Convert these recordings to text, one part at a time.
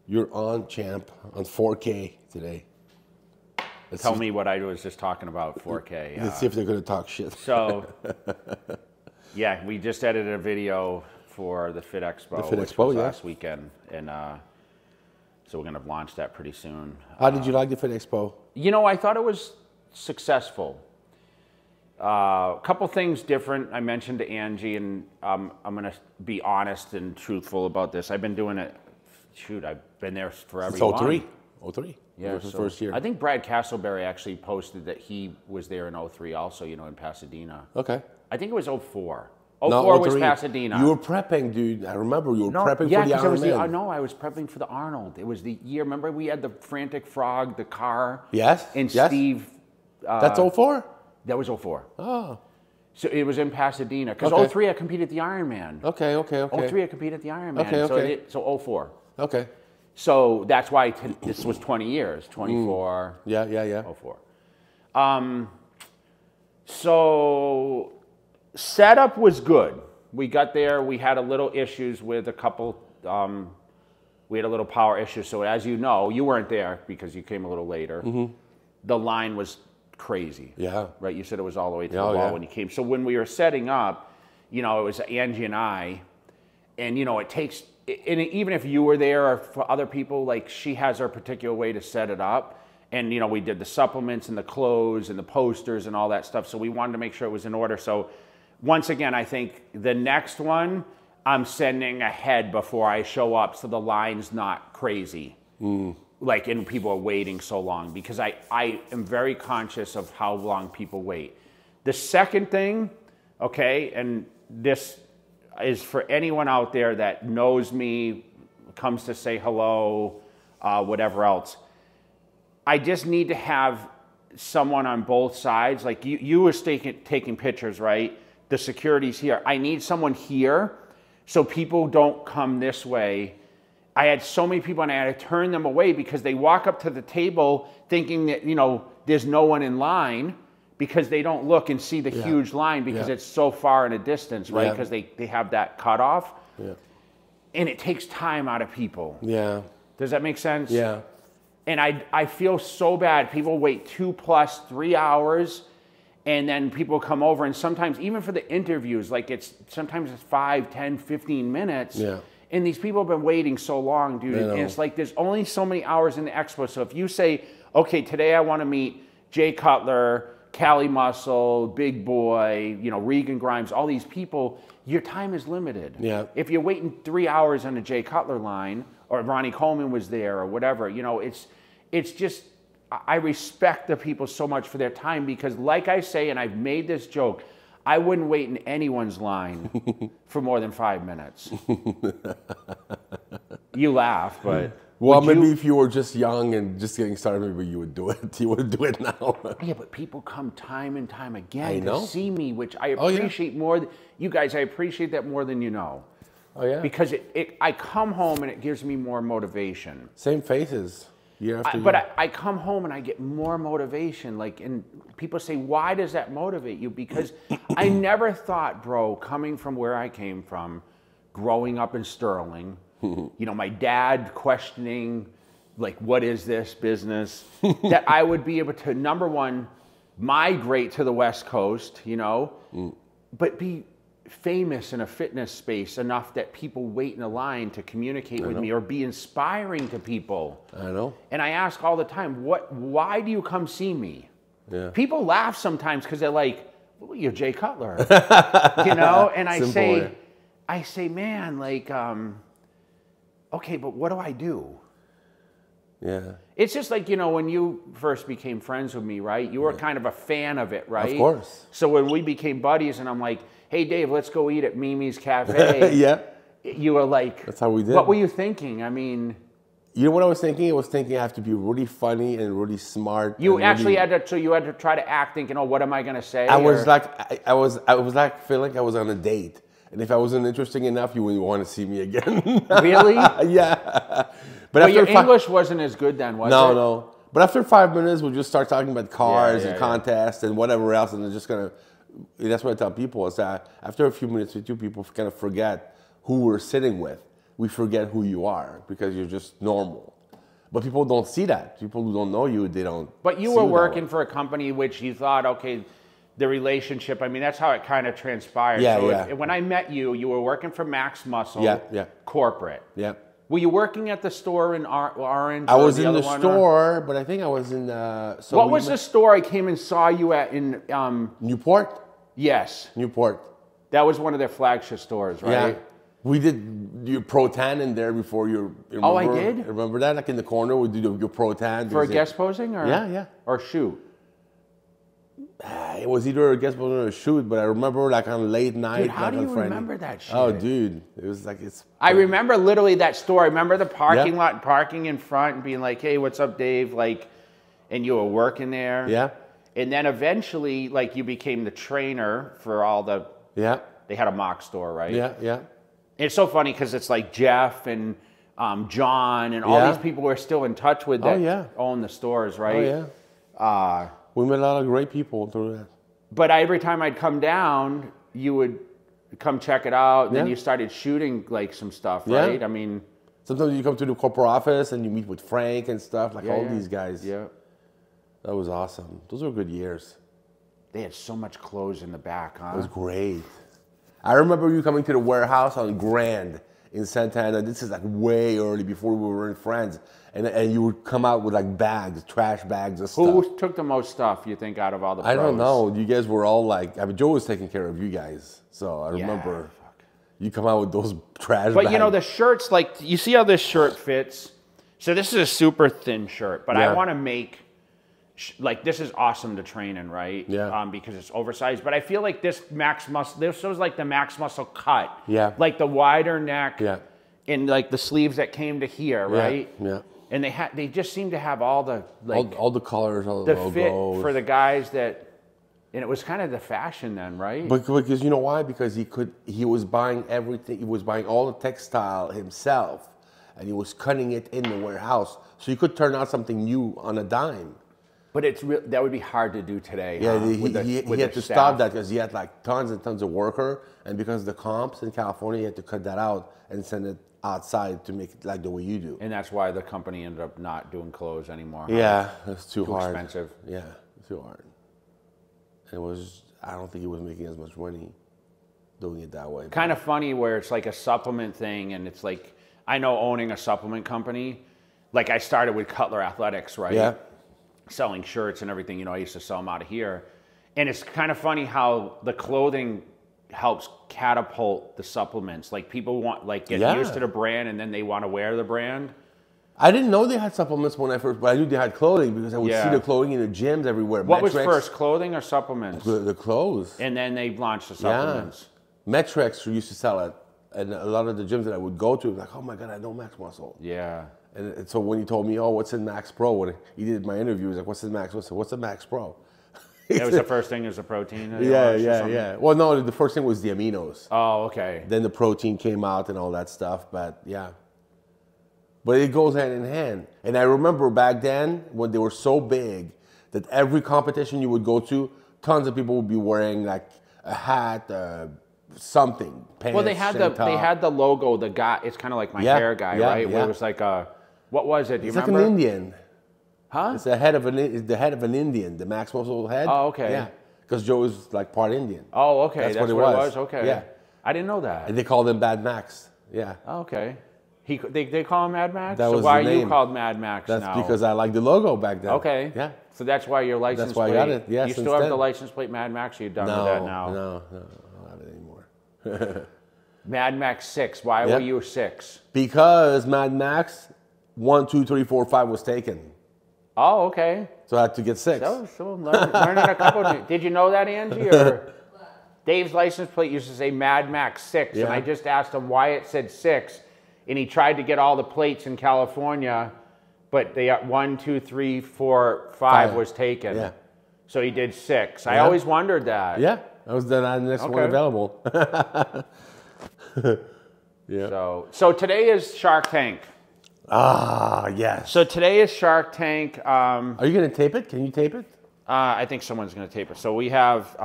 You're on, champ, on 4K today. Tell me what I was just talking about, 4K. Let's see if they're going to talk shit. So, yeah, we just edited a video for the Fit Expo, Fit Expo, last weekend, and so we're going to launch that pretty soon. How did you like the Fit Expo? You know, I thought it was successful. A couple things different. I mentioned to Angie, and I'm going to be honest and truthful about this. I've been doing it. Shoot, I've been there forever. Since 03. 03. Yeah, it was his so first year. I think Brad Castleberry actually posted that he was there in 03 also, you know, in Pasadena. Okay. I think it was 04. 04 No, was 03. Pasadena. You were prepping, dude. I remember you were prepping for the Ironman. No, I was prepping for the Arnold. It was the year, remember we had the Frantic Frog, the car? Yes. And yes. Steve. That's 04? That was 04. Oh. So it was in Pasadena. Because Okay. 03 I competed at the Ironman. Okay. 03 I competed at the Ironman. Okay. So 04. Okay. So that's why this was 20 years, 24. Yeah. 04. So setup was good. We got there. We had a little issues with a couple. We had a little power issue. So as you know, you weren't there because you came a little later. Mm-hmm. The line was crazy. Yeah. Right. You said it was all the way to the wall when you came. So when we were setting up, you know, it was Angie and I, and you know, it takes. And even if you were there or for other people, like she has her particular way to set it up. And, you know, we did the supplements and the clothes and the posters and all that stuff. So we wanted to make sure it was in order. So once again, I think the next one I'm sending ahead before I show up so the line's not crazy. Like, and people are waiting so long because I am very conscious of how long people wait. The second thing, okay, and this is for anyone out there that knows me, comes to say hello, whatever else. I just need to have someone on both sides. Like you were taking pictures, right? The security's here. I need someone here so people don't come this way. I had so many people and I had to turn them away because they walk up to the table thinking that, you know, there's no one in line, because they don't look and see the huge line because it's so far in a distance, right? Because they have that cutoff. Yeah. And it takes time out of people. Yeah. Does that make sense? Yeah. And I feel so bad. People wait 2+ 3 hours, and then people come over, and sometimes even for the interviews, like sometimes it's 5, 10, 15 minutes. Yeah. And these people have been waiting so long, dude. And it's like there's only so many hours in the expo. So if you say, okay, today I want to meet Jay Cutler, Cali Muscle, Big Boy, you know, Regan Grimes, all these people, your time is limited. Yeah. If you're waiting 3 hours on a Jay Cutler line, or Ronnie Coleman was there, or whatever, you know, it's just, I respect the people so much for their time because, like I say, and I've made this joke, I wouldn't wait in anyone's line for more than 5 minutes. You laugh, but... Well, maybe if you were just young and just getting started, maybe you would do it. You would do it now. Yeah, but people come time and time again to see me, which I appreciate more. You guys, I appreciate that more than you know. Oh, yeah? Because I come home and it gives me more motivation. Same faces year after year. But I come home and I get more motivation. Like, and people say, why does that motivate you? Because I never thought, bro, coming from where I came from, growing up in Sterling, you know, my dad questioning, like, what is this business? That I would be able to, number one, migrate to the West Coast, you know, but be famous in a fitness space enough that people wait in a line to communicate with me or be inspiring to people. I know. And I ask all the time, why do you come see me? Yeah. People laugh sometimes because they're like, well, you're Jay Cutler, you know? And I say, man, like, okay, but what do I do? Yeah. It's just like, you know, when you first became friends with me, right? You were kind of a fan of it, right? Of course. So when we became buddies and I'm like, hey, Dave, let's go eat at Mimi's Cafe. Yeah. You were like... That's how we did. What were you thinking? I mean... You know what I was thinking? I was thinking I have to be really funny and really smart. You actually had to... So you had to try to act thinking, oh, what am I going to say? I was like feeling like I was on a date. And if I wasn't interesting enough, you wouldn't want to see me again. Really? Yeah. But your English wasn't as good then, was it? No. But after 5 minutes, we'll just start talking about cars and contests and whatever else. And they're just going to... That's what I tell people is that after a few minutes with you, people kind of forget who we're sitting with. we forget who you are because you're just normal. But people don't see that. People who don't know you, they don't. But you were working for a company which you thought, okay, the relationship, I mean, that's how it kind of transpired. Yeah, so yeah. When I met you, you were working for Max Muscle, corporate. Yeah. Were you working at the store in Orange? I was in the store, but I think I was in. What was the store I came and saw you at in Newport? Yes. Newport. That was one of their flagship stores, right? Yeah. We did your pro tan in there before you remember? Oh, I did? Remember that? Like in the corner, we did your pro tan. For a guest posing? Or? Yeah. Or shoot? It was either a guest posing or a shoot, but I remember like on late night. Dude, how like do you on Friday. remember that shit? Oh, dude. It was like, it's... I remember literally that store. I remember the parking lot, parking in front and being like, hey, what's up, Dave? Like, and you were working there. Yeah. And then eventually, like, you became the trainer for all the... Yeah. They had a mock store, right? Yeah. It's so funny because it's like Jeff and John and all these people we're still in touch with that own the stores, right? Oh, yeah. We met a lot of great people through that. But every time I'd come down, you would come check it out. And then you started shooting like some stuff, right? I mean... Sometimes you come to the corporate office and you meet with Frank and stuff, like all these guys. Yeah. That was awesome. Those were good years. They had so much clothes in the back, huh? It was great. I remember you coming to the warehouse on Grand in Santa Ana. This is like way early before we were in France. And you would come out with like bags, trash bags of stuff. Who took the most stuff, you think, out of all the pros? I don't know. You guys were all like, I mean, Joe was taking care of you guys. So I remember you come out with those trash bags. But you know, the shirts, like, you see how this shirt fits? So this is a super thin shirt, but I want to make, like, this is awesome to train in, right? Yeah. Because it's oversized. But I feel like this Max Muscle, this was like the Max Muscle cut. Yeah. Like the wider neck. Yeah. And like the sleeves that came to here, right? Yeah. And they just seem to have all the, like, all the colors, all the the logos. fit for the guys that, and it was kind of the fashion then, right? But because you know why? Because he was buying everything. He was buying all the textile himself, and he was cutting it in the warehouse. So you could turn out something new on a dime. But that would be hard to do today. Yeah, huh? he had to stop that because he had like tons and tons of worker, and because of the comps in California, he had to cut that out and send it outside to make it like the way you do. And that's why the company ended up not doing clothes anymore. Huh? Yeah, it's too hard. Expensive. Yeah, too hard. It was. I don't think he was making as much money doing it that way. Kind of funny where it's like a supplement thing, and it's like, I know owning a supplement company, like I started with Cutler Athletics, right? Yeah. Selling shirts and everything, you know, I used to sell them out of here. And it's kind of funny how the clothing helps catapult the supplements. Like people want, like, get used to the brand and then they want to wear the brand. I didn't know they had supplements when I first, but I knew they had clothing because I would see the clothing in the gyms everywhere. What was first, clothing or supplements? The clothes. And then they launched the supplements. Yeah. Metrex used to sell it. And a lot of the gyms that I would go to, like, oh my God, I know Max Muscle. Yeah. And so when he told me, oh, what's in Max Pro? When he did my interview, he was like, what's in Max? What's in Max Pro? It was the first thing, is the protein? Yeah. Well, no, the first thing was the aminos. Oh, okay. Then the protein came out and all that stuff, but yeah. But it goes hand in hand. And I remember back then when they were so big that every competition you would go to, tons of people would be wearing like a hat, something, pants. Well, they had the logo. The guy, it's kind of like my hair guy, right? Where it was like a, what was it? Do you remember? It's like an Indian. Huh? It's the head of an Indian. The Max Muscle head. Oh, okay. Yeah, because Joe is like part Indian. Oh, okay. That's what it was. Okay. Yeah. I didn't know that. And they called him Bad Max. Yeah. Oh, okay. They call him Mad Max? That so was why the are you name. called Mad Max now? That's because I liked the logo back then. Okay. Yeah. So that's why your license plate. That's why I got it. Yeah. You still have the license plate Mad Max, or you're done with that now? No, I don't have it anymore. Mad Max 6. Why were you 6? Because Mad Max 1, 2, 3, 4, 5 was taken. Oh, okay. So I had to get 6. So learning a couple. Did you know that, Angie? Or Dave's license plate used to say Mad Max 6, and I just asked him why it said 6, and he tried to get all the plates in California, but they 1, 2, 3, 4, 5 was taken. Yeah. So he did 6. I always wondered that. Yeah, that was the next one available. Yeah. So today is Shark Tank. Ah, yes. So today is Shark Tank. Are you going to tape it? Can you tape it? I think someone's going to tape it. So we have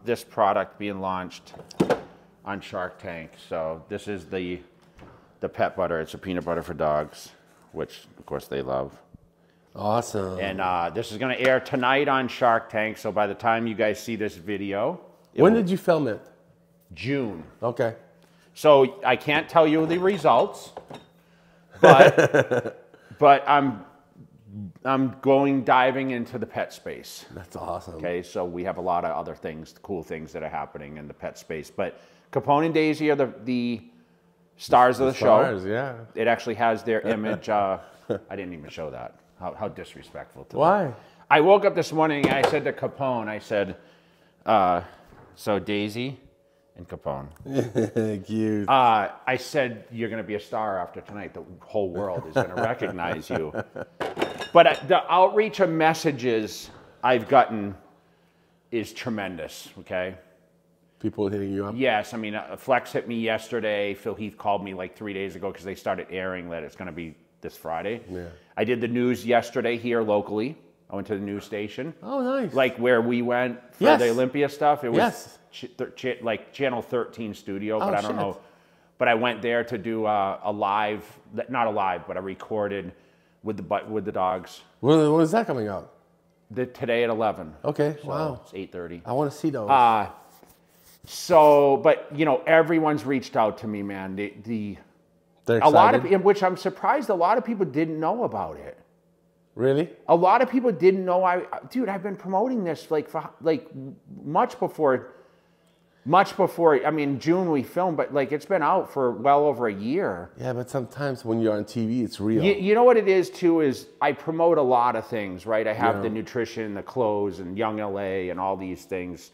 this product being launched on Shark Tank. So this is the the pet butter. It's a peanut butter for dogs, which of course they love. Awesome. And this is going to air tonight on Shark Tank. So by the time you guys see this video, when did you film it? June. Okay. So I can't tell you the results, but I'm going diving into the pet space. That's awesome. Okay, so we have a lot of other things, cool things that are happening in the pet space. But Capone and Daisy are the stars of the show. Yeah. It actually has their image. I didn't even show that. How disrespectful to Why? them. I woke up this morning and I said to Capone, I said, so Daisy and Capone. Cute. I said, you're going to be a star after tonight. The whole world is going to recognize you. But the outreach of messages I've gotten is tremendous, okay? People hitting you up? Yes. I mean, Flex hit me yesterday. Phil Heath called me like 3 days ago because they started airing that it's going to be this Friday. Yeah. I did the news yesterday here locally. I went to the news station. Oh, nice. Like where we went for Yes. the Olympia stuff. It was Yes. like Channel 13 studio, but Oh, I don't shit. know. But I went there to do a live, not a live, but I recorded with the dogs. When is that coming out? Today at 11. Okay, So wow. It's 8:30. I want to see those. So, but you know, everyone's reached out to me, man. They're a lot excited? of, which I'm surprised a lot of people didn't know about it. Really? A lot of people didn't know. Dude, I've been promoting this like much before. I mean, June we filmed, but like it's been out for well over a year. Yeah, but sometimes when you're on TV, it's real. You know what it is too is I promote a lot of things, right? I have Yeah. the nutrition, the clothes, and Young LA, and all these things.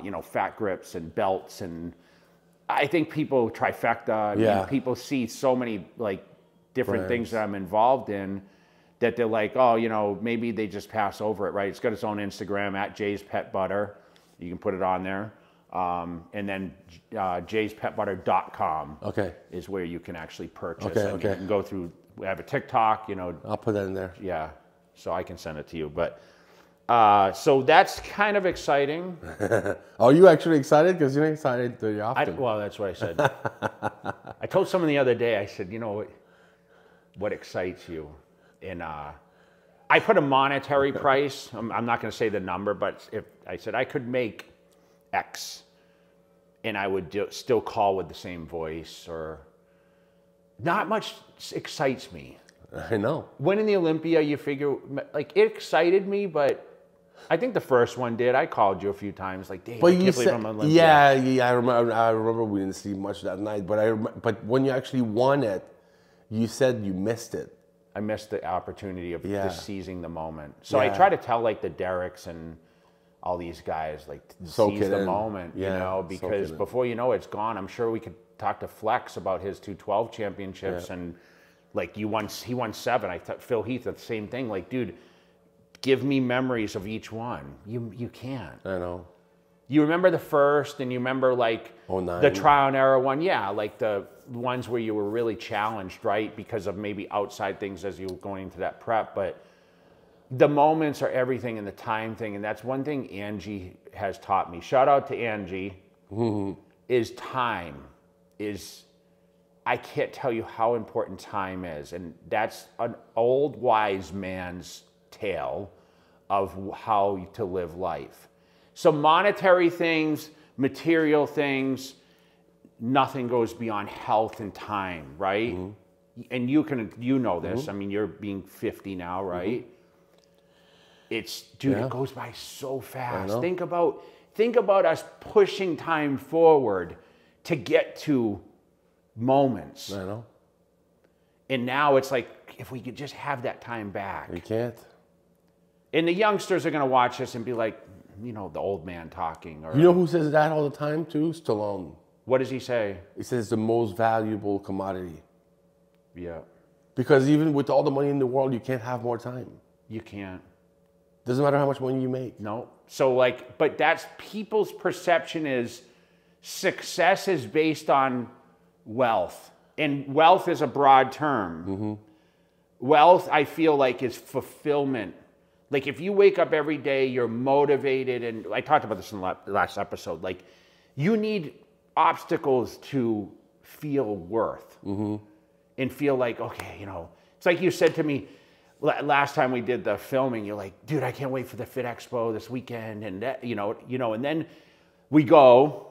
You know, fat grips and belts, and I think people trifecta. I mean, people see so many like different things that I'm involved in that they're like, oh, you know, maybe they just pass over it, right? It's got its own Instagram at Jay's Pet Butter. You can put it on there. And then jayspetbutter.com is where you can actually purchase. Okay, You can go through, we have a TikTok, you know. I'll put that in there. Yeah, so I can send it to you. But so that's kind of exciting. Are you actually excited? Because you're not excited very often. Well, that's what I said. I told someone the other day, I said, you know, what excites you? And I put a monetary price. I'm not going to say the number, but if I said I could make X and I would still call with the same voice, or not much excites me. I know. Winning the Olympia, you figure, like, it excited me, but I think the first one did. I called you a few times, like, Dave, I can't believe I'm on Olympia. Yeah, I remember we didn't see much that night, but when you actually won it, you said you missed it. I missed the opportunity of just seizing the moment. So I try to tell like the Derricks and all these guys, like, seize the moment, you know, because before you know it's gone. I'm sure we could talk to Flex about his 212 championships and like he won 7. I thought Phil Heath the same thing. Like, dude, give me memories of each one. You can't. I know. You remember the first, and you remember like 09. the trial and error one, like the ones where you were really challenged, right, because of maybe outside things as you were going into that prep. But the moments are everything, in the time thing, and that's one thing Angie has taught me. Shout out to Angie. Is time is. I can't tell you how important time is, and that's an old wise man's tale of how to live life. So monetary things, material things, nothing goes beyond health and time, right? And you know this. I mean, you're being 50 now, right? It's, dude, it goes by so fast. Think about us pushing time forward to get to moments. I know. And now it's like, if we could just have that time back. We can't. And the youngsters are going to watch us and be like, you know, the old man talking. Or, You know who says that all the time too? Stallone. what does he say? He says the most valuable commodity. Yeah, Because even with all the money in the world, you can't have more time. you can't. Doesn't matter how much money you make. No. So like, but that's people's perception is success is based on wealth. And wealth is a broad term. Wealth, I feel like, is fulfillment. Like if you wake up every day, you're motivated, and I talked about this in the last episode, like you need obstacles to feel worth. and feel like, okay, you know, it's like you said to me last time we did the filming, you're like, dude, I can't wait for the Fit Expo this weekend. And that, you know, and then we go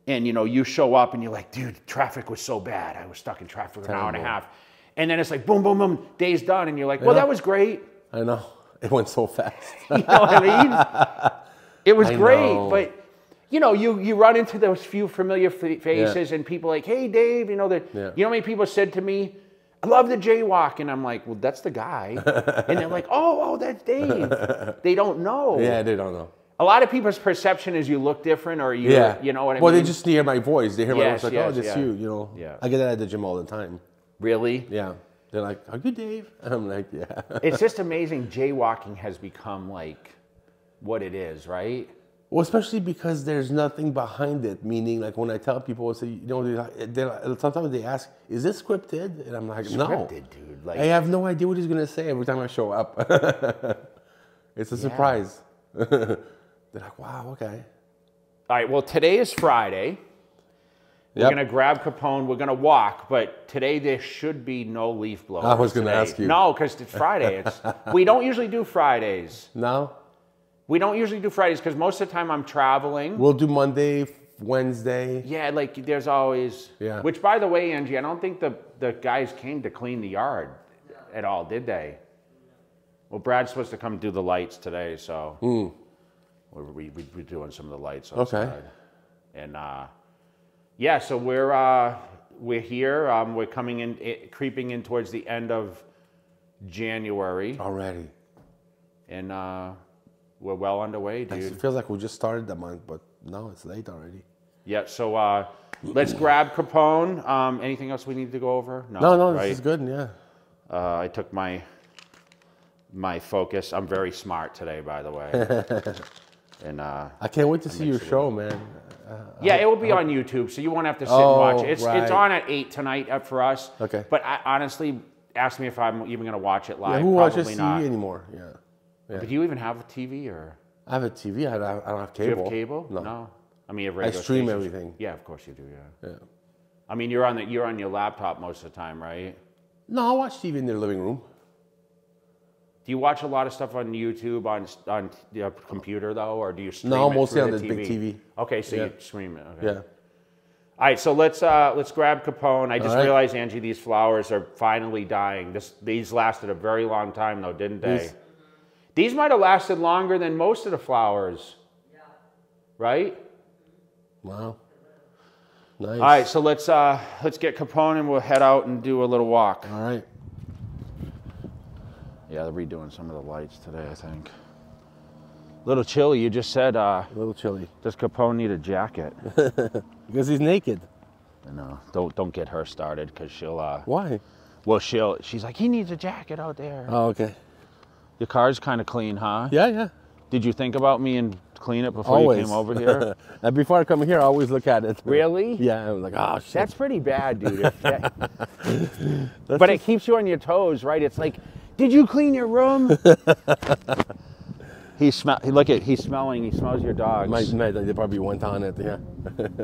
and, you know, you show up and you're like, dude, traffic was so bad. I was stuck in traffic for an hour and a half. And then it's like, boom, boom, boom, day's done. And you're like, well, that was great. I know. It went so fast. You know what I mean? It was great, but you know, you run into those few familiar faces and people like, hey, Dave, you know, you know how many people said to me, I love the jaywalk. And I'm like, well, that's the guy. And they're like, oh, that's Dave. They don't know. Yeah, they don't know. A lot of people's perception is you look different or you know what I mean? Well, they just hear my voice. They hear my voice like, oh, that's you, you know. Yeah. I get that at the gym all the time. Really? Yeah. They're like, are you Dave? I'm like, yeah. It's just amazing jaywalking has become like what it is, right? Well, especially because there's nothing behind it. Meaning, like when I tell people, I say, you know, sometimes they ask, "Is this scripted?" And I'm like, "No, scripted, dude." Like, I have no idea what he's gonna say every time I show up. It's a surprise. They're like, "Wow, okay." All right. Well, today is Friday. We're gonna grab Capone. We're gonna walk, but today there should be no leaf blowers. I was gonna ask you. No, because it's Friday. We don't usually do Fridays. No. We don't usually do Fridays because most of the time I'm traveling. We'll do Monday, Wednesday. Yeah, like there's always. Yeah. Which, by the way, Angie, I don't think the guys came to clean the yard at all, did they? Well, Brad's supposed to come do the lights today, so we're doing some of the lights outside. Okay. And yeah, so we're here. We're coming in, creeping in towards the end of January Already. And we're well underway, dude. It feels like we just started the month, but no, it's late already. Yeah, so let's grab Capone. Anything else we need to go over? No, right? this is good, yeah. I took my focus. I'm very smart today, by the way. And I can't wait to see your show, man. Yeah, it will be on YouTube, so you won't have to sit and watch it. Right. It's on at 8 tonight for us. Okay. But honestly, ask me if I'm even going to watch it live. Yeah, who watches Probably TV not. anymore? Yeah. But do you even have a TV or? I have a TV. I don't have cable. Do you have cable? No. I mean, you have I radio stream stations. everything. Yeah, of course you do. Yeah. Yeah. I mean, you're on your laptop most of the time, right? No, I watch TV in the living room. Do you watch a lot of stuff on YouTube on your computer though, or do you stream No, it mostly through on the the big TV. Okay, so you stream it. Okay. Yeah. All right, so let's grab Capone. I just realized, Angie, these flowers are finally dying. These lasted a very long time though, didn't they? These might have lasted longer than most of the flowers. Yeah. Right? Wow. Nice. All right, so let's get Capone and we'll head out and do a little walk. All right. Yeah, they're redoing some of the lights today, I think. A little chilly. You just said. A little chilly. Does Capone need a jacket? Because he's naked. No, don't get her started because she'll. Why? Well, she's like, he needs a jacket out there. Oh, okay. Your car's kind of clean, huh? Yeah, yeah. Did you think about me and clean it before Always. you came over here? And before I come here, I always look at it. Really? Yeah, I was like, oh, shit. That's pretty bad, dude. But it keeps you on your toes, right? It's like, did you clean your room? He's smelling. He smells your dogs. They probably went on it, yeah.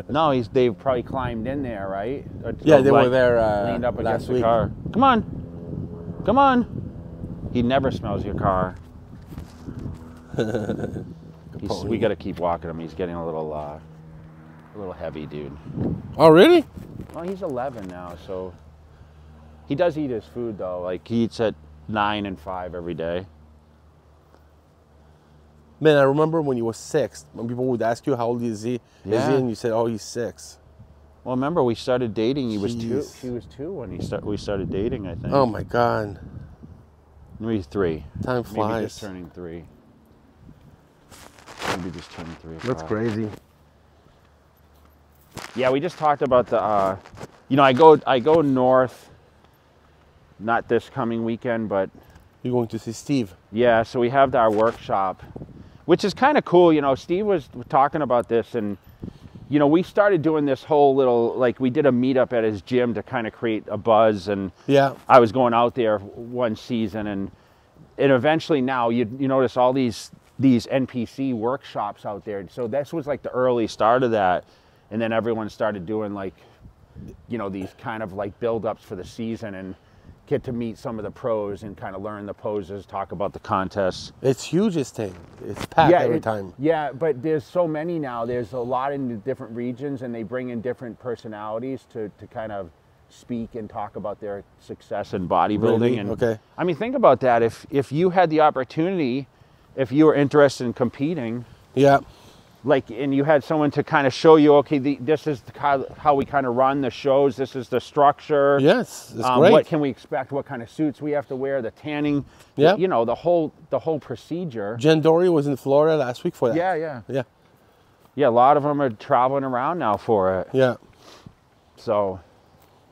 No, they've probably climbed in there, right? Yeah, they were there leaned up against last week. the car. Come on. He never smells your car. We got to keep walking him. He's getting a little heavy, dude. Oh, really? Well, he's 11 now, so he does eat his food though. Like he eats at 9 and 5 every day. Man, I remember when you were 6, when people would ask you how old is he, and you said, oh, he's 6. Well, remember we started dating. He was 2. Jeez. He was 2 when we started dating, I think. Oh my God. Maybe 3. Time flies. Maybe just turning 3. Maybe just turning 3. That's crazy. Yeah, we just talked about the. I go north. Not this coming weekend, but. You're going to see Steve. Yeah, so we have our workshop, which is kind of cool. You know, Steve was talking about this, and you know, we started doing this whole little, like, we did a meetup at his gym to kind of create a buzz, and yeah, I was going out there one season, and eventually now you notice all these NPC workshops out there. So this was like the early start of that, and then everyone started doing like you know, these kind of like build-ups for the season and get to meet some of the pros and kind of learn the poses, talk about the contests. It's huge, this thing. It's packed every time. Yeah, but there's so many now. There's a lot in the different regions, and they bring in different personalities to kind of speak and talk about their success in bodybuilding. Really? And Okay. I mean, think about that. If you had the opportunity, if you were interested in competing, Yeah. like, and you had someone to kind of show you, okay, this is how we kind of run the shows. This is the structure. Yes, it's great. What can we expect? What kind of suits we have to wear? The tanning. Yeah. You know, the whole procedure. Jen Dory was in Florida last week for that. Yeah. Yeah. A lot of them are traveling around now for it. Yeah. So.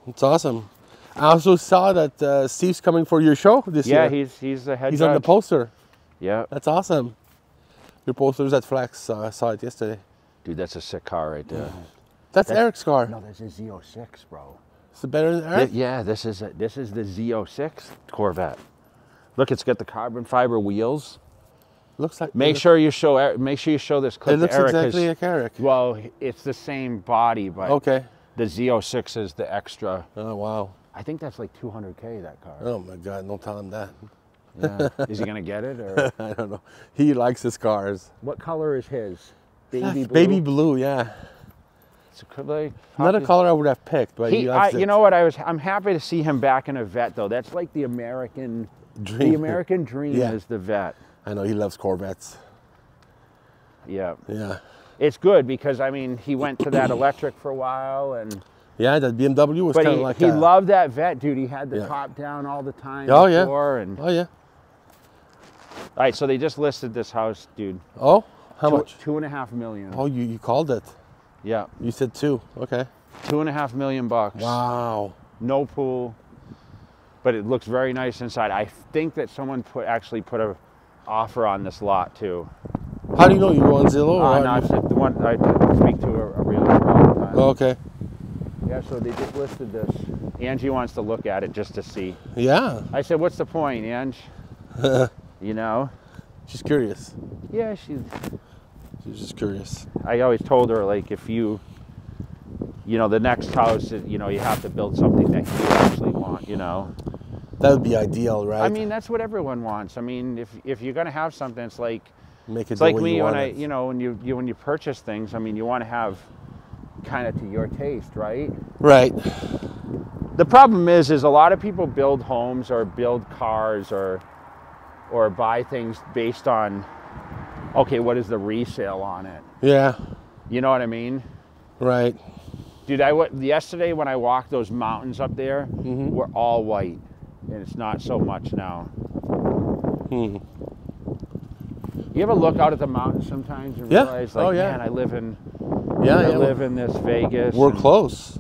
It's awesome. I also saw that Steve's coming for your show this year. Yeah, he's the head He's judge. on the poster. Yeah. That's awesome. Your poster's at Flex. I saw it yesterday. Dude, that's a sick car right there. That's Eric's car. No, that's a Z06, bro. Is it better than Eric? Yeah, this is the Z06 Corvette. Look, it's got the carbon fiber wheels. Looks like. Make sure you show this clip It looks to Eric. exactly like Eric. Well, it's the same body, but Okay. the Z06 is the extra. Oh wow. I think that's like 200K, that car. Oh my God! Don't tell him that. Yeah. Is he gonna get it, or I don't know. He likes his cars. what color is his? Baby blue. Baby blue, yeah. So could they, Not a color I would have picked, but he likes it. you know what? I'm happy to see him back in a vet though. That's like the American Dream. The American dream Yeah. is the vet. I know he loves Corvettes. Yeah. Yeah. It's good because I mean he went to that electric for a while and. Yeah, that BMW was But kind of like he loved that vet, dude. He had the Yeah. top down all the time. Oh yeah. Before, and, Oh yeah. all right, so they just listed this house, dude. Oh, how much? 2.5 million. Oh, you called it. Yeah, You said 2. Okay. 2.5 million bucks. Wow. No pool, but it looks very nice inside. I think that someone actually put a offer on this lot too. How do you know you were on Zillow? Or No, how it's do you- the one I speak to a realtor all the time. Oh, okay. Yeah, so they just listed this. Angie wants to look at it just to see. Yeah. I said, "What's the point, Ange?" You know? She's curious. Yeah, she's. She's just curious. I always told her, like, if you know, the next house, you know, you have to build something that you actually want, you know. That would be ideal, right? I mean, that's what everyone wants. I mean, if you're gonna have something, it's like make it it's the like way me you when want I, it. you know, when you purchase things. I mean, you want to have kind of to your taste, right? Right. The problem is a lot of people build homes or build cars or buy things based on, okay, what is the resale on it? Yeah. You know what I mean? Right. Dude, yesterday when I walked those mountains up there, were all white, and it's not so much now. You ever look out at the mountains sometimes and Yeah. realize, like, Oh, yeah. man, I live in this Vegas. We're and- close.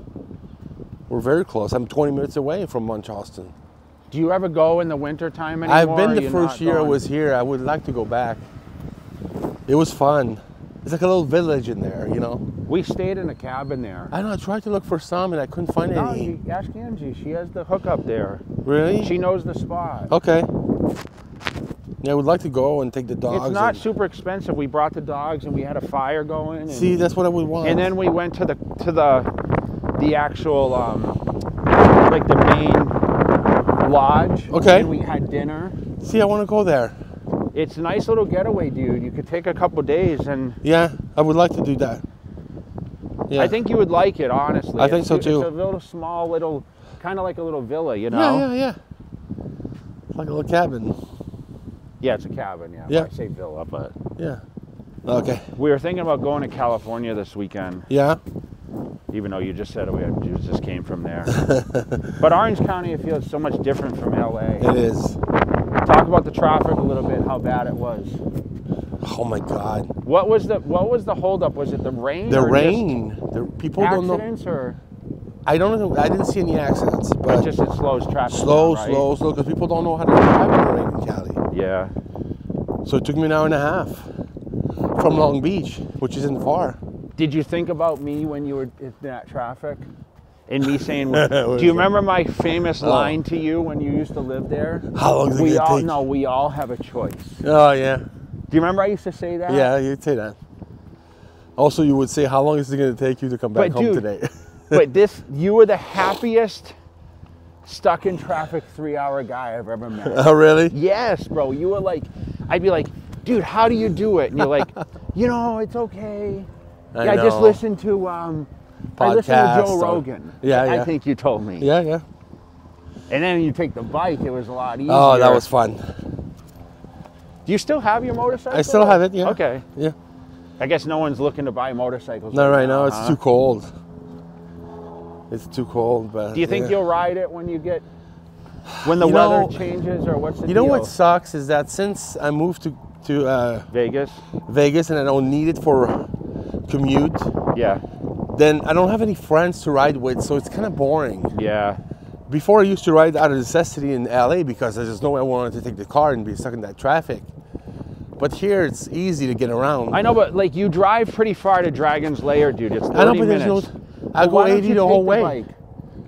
We're very close. I'm 20 minutes away from Munchausen. Do you ever go in the wintertime anymore? I've been or the you're first not year I going? was here. I would like to go back. It was fun. It's like a little village in there, you know. We stayed in a cabin there. I don't know. I tried to look for some and I couldn't find No, any. you ask Angie. She has the hookup there. Really? She knows the spot. Okay. Yeah, I would like to go and take the dogs. It's not and- super expensive. We brought the dogs and we had a fire going. And, See, that's what I would want. and then we went to the actual like the main lodge. Okay. And we had dinner. See, I want to go there. It's a nice little getaway, dude. You could take a couple days and Yeah, I would like to do that. Yeah. I think you would like it, honestly. I think so, too. It's a little small, kind of like a little villa, you know? Yeah. Like a little cabin. Yeah, it's a cabin, yeah. Yeah. I say villa, but Yeah. Okay. we were thinking about going to California this weekend, Yeah. even though you just said you just came from there. But Orange County, I feel, is so much different from LA. It is. Talk about the traffic a little bit, how bad it was. Oh my God. What was the holdup? Was it the rain? The or rain. The people Just don't know. accidents or I don't know. I didn't see any accidents, but just it slows traffic slow, down, right? slow, because people don't know how to drive in the rain in Cali. Yeah. So it took me an hour and a half from Long Beach, which isn't far. Did you think about me when you were in that traffic? And me saying, do you remember my famous line to you when you used to live there? How long is it We gonna all take? no, we all have a choice. Oh yeah. Do you remember I used to say that? Yeah, you'd say that. Also, you would say, how long is it going to take you to come back But home dude, today? But you were the happiest stuck in traffic 3-hour guy I've ever met. Oh, really? Yes, bro. You were like, I'd be like, dude, how do you do it? And you're like, you know, it's okay. I just listened to I listened to Joe Rogan. I think you told me. Yeah, yeah. And then you take the bike, it was a lot easier. Oh, that was fun. Do you still have your motorcycle? I still have it, yeah. Okay. Yeah. I guess no one's looking to buy motorcycles. No, right now it's too cold. It's too cold, but... Do you think you'll ride it when the weather changes, or what's the deal? You know what sucks is that since I moved to Vegas, and I don't need it for commute, then I don't have any friends to ride with, so it's kind of boring. Yeah. Before I used to ride out of necessity in LA because there's just no way I wanted to take the car and be stuck in that traffic. But here it's easy to get around. I know, but like you drive pretty far to Dragon's Lair, dude. It's 30 minutes. I go 80 the whole way.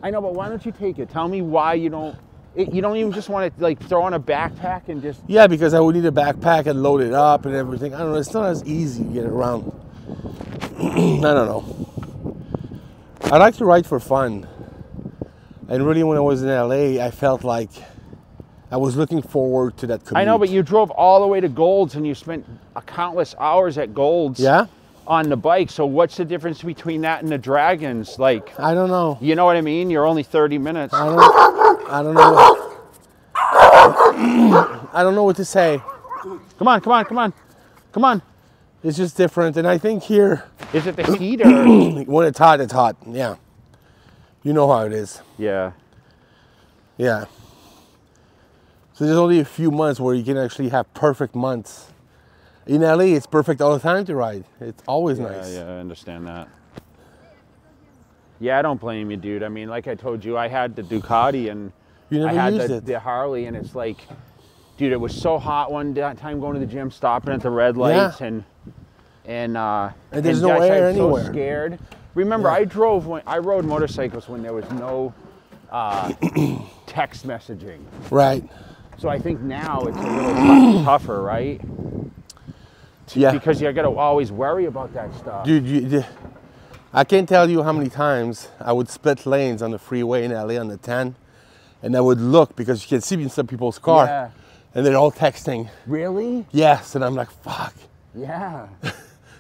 I know, but why don't you take it? Tell me why you don't. You don't even just want to like throw on a backpack and just. Yeah, because I would need a backpack and load it up and everything. I don't know. It's not as easy to get around. I don't know. I like to ride for fun. And really, when I was in LA, I felt like I was looking forward to that commute. I know, but you drove all the way to Gold's and you spent countless hours at Gold's on the bike. So what's the difference between that and the Dragons? Like, I don't know. You know what I mean? You're only 30 minutes. I don't know. I don't know what to say. Come on, come on, come on. Come on. It's just different. And I think here... Is it the heat or... When it's hot, yeah. You know how it is. Yeah. Yeah. So there's only a few months where you can actually have perfect months. In LA, it's perfect all the time to ride. It's always nice. Yeah, I understand that. Yeah, I don't blame you, dude. I mean, like I told you, I had the Ducati and I had the Harley, and it's like, dude, it was so hot one time going to the gym, stopping at the red lights, and there's no air anywhere. So scared. Remember, I rode motorcycles when there was no text messaging. Right. So I think now it's a little tougher, right? Yeah. Because you got to always worry about that stuff. Dude, I can't tell you how many times I would split lanes on the freeway in LA on the 10, and I would look because you can see in some people's car, and they're all texting. Really? Yes, and I'm like, fuck. Yeah.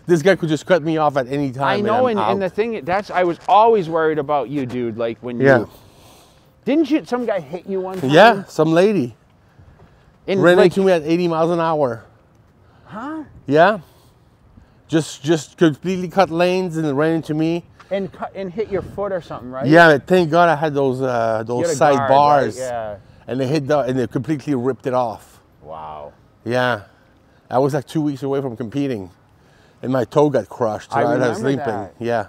This guy could just cut me off at any time. I know, and the thing I was always worried about you, dude. Like when you didn't some guy hit you one time? Yeah, some lady ran into me at 80 miles an hour. Huh? Yeah. Just completely cut lanes and ran into me. And hit your foot or something, right? Yeah, thank God I had those side bars. Right? Yeah. And they completely ripped it off. Wow. Yeah. I was like 2 weeks away from competing. And my toe got crushed. So I was limping. That. Yeah.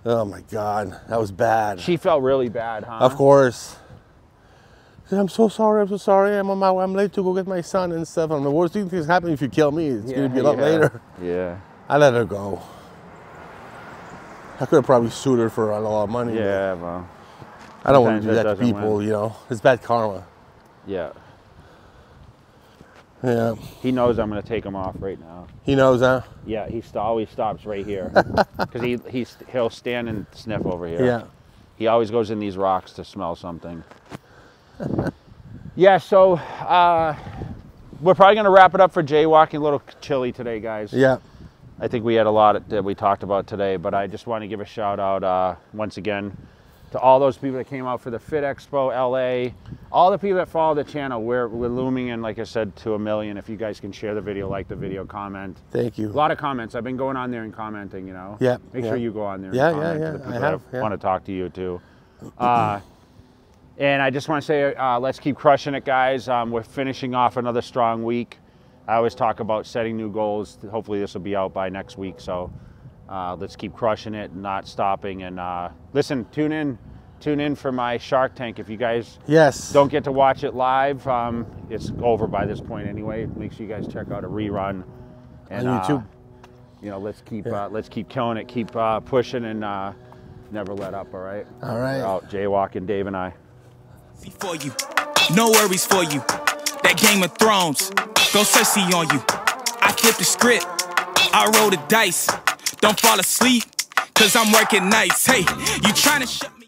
Oh my God, that was bad. She felt really bad, huh? Of course. She said, I'm so sorry. I'm late to go get my son and stuff. And the worst thing that's happening if you kill me. It's gonna be a lot later. Yeah. I let her go. I could have probably sued her for a lot of money. Yeah, well. I don't want to do that to people, you know. It's bad karma. Yeah. Yeah. He knows I'm going to take him off right now. He knows, huh? Yeah, he always stops right here. Because he'll stand and sniff over here. Yeah. He always goes in these rocks to smell something. Yeah, so we're probably going to wrap it up for Jaywalking. A little chilly today, guys. Yeah. I think we had a lot that we talked about today, but I just want to give a shout out once again to all those people that came out for the Fit Expo LA, all the people that follow the channel. We're looming in, like I said, to 1 million. If you guys can share the video, like the video, comment. Thank you. A lot of comments. I've been going on there and commenting, you know. Yeah. Make sure you go on there and comment to the people that want to talk to you too. And I just want to say, let's keep crushing it, guys. We're finishing off another strong week. I always talk about setting new goals. Hopefully this will be out by next week. So let's keep crushing it, not stopping. And listen, tune in for my Shark Tank. If you guys don't get to watch it live, it's over by this point anyway. Make sure you guys check out a rerun. And, on YouTube. You know, let's keep killing it, keep pushing, and never let up. All right. All right. We're out, Jaywalking, Dave and I. For you, no worries for you. That Game of Thrones, go Cersei on you. I flipped the script, I rolled the dice. Don't fall asleep, cause I'm working nights. Hey, you tryna shut me